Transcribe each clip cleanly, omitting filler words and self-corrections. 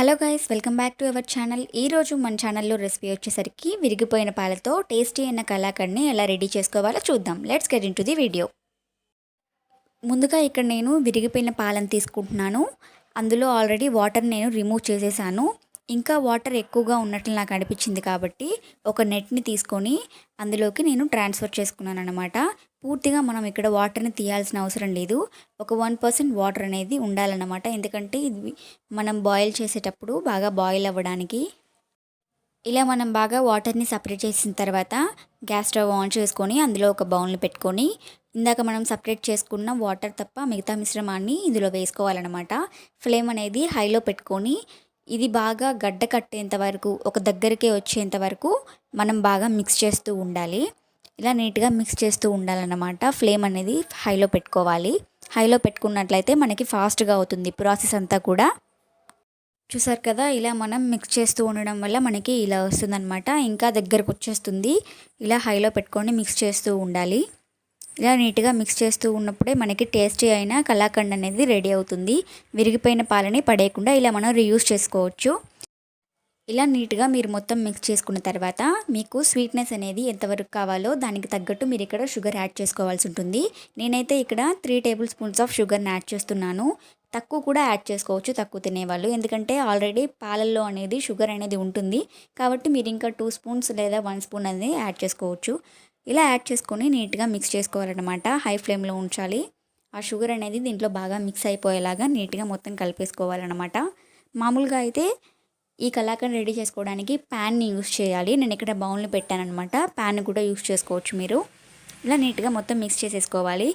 Hello guys, welcome back to our channel. ఈరోజు మన ఛానల్లో రెసిపీ వచ్చేసరికి విరిగిపోయిన పాలతో టేస్టీ అయిన కలాకండ్ని ఎలా రెడీ చేసుకోవాలో చూద్దాం. Let's get in to the video. ముందుగా ఇక్కడ నేను విరిగిపోయిన పాలను తీసుకుంటున్నాను. అందులో ఆల్రెడీ వాటర్ నేను రిమూవ్ చేసేసాను. ఇంకా వాటర్ ఎక్కువగా ఉన్నట్లు నాకు అనిపించింది కాబట్టి ఒక నెట్ని తీసుకొని అందులోకి నేను ట్రాన్స్ఫర్ చేసుకున్నాను అనమాట. పూర్తిగా మనం ఇక్కడ వాటర్ని తీయాల్సిన అవసరం లేదు. ఒక 1% వాటర్ అనేది ఉండాలన్నమాట. ఎందుకంటే ఇది మనం బాయిల్ చేసేటప్పుడు బాగా బాయిల్ అవ్వడానికి. ఇలా మనం బాగా వాటర్ని సపరేట్ చేసిన తర్వాత గ్యాస్ స్టవ్ ఆన్ చేసుకొని అందులో ఒక బౌల్ని పెట్టుకొని ఇందాక మనం సపరేట్ చేసుకున్న వాటర్ తప్ప మిగతా మిశ్రమాన్ని ఇందులో వేసుకోవాలన్నమాట. ఫ్లేమ్ అనేది హైలో పెట్టుకొని ఇది బాగా గడ్డ కట్టేంత వరకు, ఒక దగ్గరికే వచ్చేంత వరకు మనం బాగా మిక్స్ చేస్తూ ఉండాలి. ఇలా నీట్గా మిక్స్ చేస్తూ ఉండాలన్నమాట. ఫ్లేమ్ అనేది హైలో పెట్టుకోవాలి. హైలో పెట్టుకున్నట్లయితే మనకి ఫాస్ట్గా అవుతుంది ప్రాసెస్ అంతా కూడా. చూసారు కదా, ఇలా మనం మిక్స్ చేస్తూ ఉండడం వల్ల మనకి ఇలా వస్తుందన్నమాట. ఇంకా దగ్గరకు వచ్చేస్తుంది. ఇలా హైలో పెట్టుకొని మిక్స్ చేస్తూ ఉండాలి. ఇలా నీట్గా మిక్స్ చేస్తూ ఉన్నప్పుడే మనకి టేస్టీ అయిన కలాకండ్ అనేది రెడీ అవుతుంది. విరిగిపోయిన పాలని పడేయకుండా ఇలా మనం రీయూజ్ చేసుకోవచ్చు. ఇలా నీట్గా మీరు మొత్తం మిక్స్ చేసుకున్న తర్వాత మీకు స్వీట్నెస్ అనేది ఎంతవరకు కావాలో దానికి తగ్గట్టు మీరు ఇక్కడ షుగర్ యాడ్ చేసుకోవాల్సి ఉంటుంది. నేనైతే ఇక్కడ 3 టేబుల్ స్పూన్స్ ఆఫ్ షుగర్ని యాడ్ చేస్తున్నాను. తక్కువ కూడా యాడ్ చేసుకోవచ్చు తక్కువ తినేవాళ్ళు, ఎందుకంటే ఆల్రెడీ పాలల్లో అనేది షుగర్ అనేది ఉంటుంది కాబట్టి మీరు ఇంకా 2 స్పూన్స్ లేదా 1 స్పూన్ అనేది యాడ్ చేసుకోవచ్చు. ఇలా యాడ్ చేసుకొని నీట్గా మిక్స్ చేసుకోవాలన్నమాట. హై ఫ్లేమ్లో ఉంచాలి. ఆ షుగర్ అనేది దీంట్లో బాగా మిక్స్ అయిపోయేలాగా నీట్గా మొత్తం కలిపేసుకోవాలన్నమాట. మామూలుగా అయితే ఈ కలాకండ్ రెడీ చేసుకోవడానికి ప్యాన్ని యూస్ చేయాలి. నేను ఇక్కడ బౌల్ని పెట్టానమాట. ప్యాన్ కూడా యూస్ చేసుకోవచ్చు మీరు. ఇలా నీట్గా మొత్తం మిక్స్ చేసేసుకోవాలి.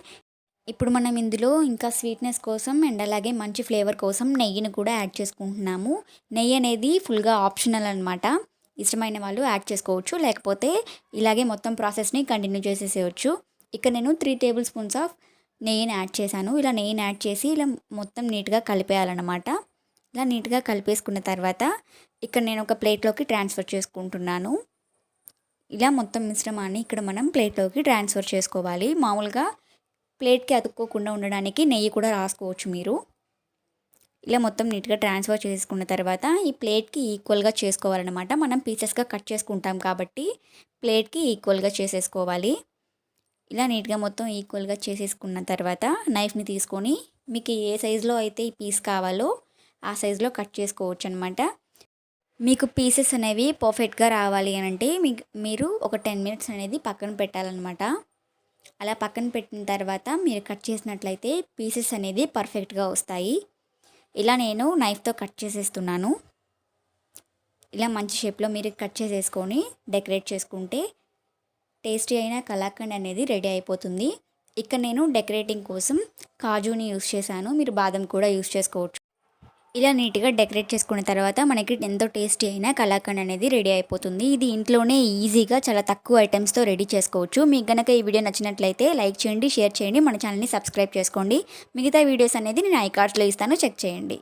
ఇప్పుడు మనం ఇందులో ఇంకా స్వీట్నెస్ కోసం అండ్ అలాగే మంచి ఫ్లేవర్ కోసం నెయ్యిని కూడా యాడ్ చేసుకుంటున్నాము. నెయ్యి అనేది ఫుల్గా ఆప్షనల్ అనమాట. ఇష్టమైన వాళ్ళు యాడ్ చేసుకోవచ్చు, లేకపోతే ఇలాగే మొత్తం ప్రాసెస్ని కంటిన్యూ చేసేసేయచ్చు. ఇక్కడ నేను 3 టేబుల్ స్పూన్స్ ఆఫ్ నెయ్యిని యాడ్ చేశాను. ఇలా నెయ్యిని యాడ్ చేసి ఇలా మొత్తం నీట్గా కలిపేయాలన్నమాట. ఇలా నీట్గా కలిపేసుకున్న తర్వాత ఇక్కడ నేను ఒక ప్లేట్లోకి ట్రాన్స్ఫర్ చేసుకుంటున్నాను. ఇలా మొత్తం మిశ్రమాన్ని ఇక్కడ మనం ప్లేట్లోకి ట్రాన్స్ఫర్ చేసుకోవాలి. మామూలుగా ప్లేట్కి అతుక్కోకుండా ఉండడానికి నెయ్యి కూడా రాసుకోవచ్చు మీరు. ఇలా మొత్తం నీట్గా ట్రాన్స్ఫర్ చేసుకున్న తర్వాత ఈ ప్లేట్కి ఈక్వల్గా చేసుకోవాలన్నమాట. మనం పీసెస్గా కట్ చేసుకుంటాం కాబట్టి ప్లేట్కి ఈక్వల్గా చేసేసుకోవాలి. ఇలా నీట్గా మొత్తం ఈక్వల్గా చేసేసుకున్న తర్వాత నైఫ్ని తీసుకొని మీకు ఏ సైజులో అయితే ఈ పీస్ కావాలో ఆ సైజులో కట్ చేసుకోవచ్చు అనమాట. మీకు పీసెస్ అనేవి పర్ఫెక్ట్గా రావాలి అని అంటే మీరు ఒక 10 మినిట్స్ అనేది పక్కన పెట్టాలన్నమాట. అలా పక్కన పెట్టిన తర్వాత మీరు కట్ చేసినట్లయితే పీసెస్ అనేది పర్ఫెక్ట్గా వస్తాయి. ఇలా నేను నైఫ్తో కట్ చేసేస్తున్నాను. ఇలా మంచి షేప్లో మీరు కట్ చేసేసుకొని డెకరేట్ చేసుకుంటే టేస్టీ అయిన కలాకండ్ అనేది రెడీ అయిపోతుంది. ఇక్కడ నేను డెకరేటింగ్ కోసం కాజుని యూస్ చేశాను. మీరు బాదం కూడా యూస్ చేసుకోవచ్చు. ఇలా నీట్గా డెకరేట్ చేసుకున్న తర్వాత మనకి ఎంతో టేస్టీ అయిన కలాకండ్ అనేది రెడీ అయిపోతుంది. ఇది ఇంట్లోనే ఈజీగా చాలా తక్కువ ఐటమ్స్తో రెడీ చేసుకోవచ్చు. మీకు కనుక ఈ వీడియో నచ్చినట్లయితే లైక్ చేయండి, షేర్ చేయండి, మన ఛానల్ని సబ్స్క్రైబ్ చేసుకోండి. మిగతా వీడియోస్ అనేది నేను ఐకార్డ్స్లో ఇస్తాను, చెక్ చేయండి.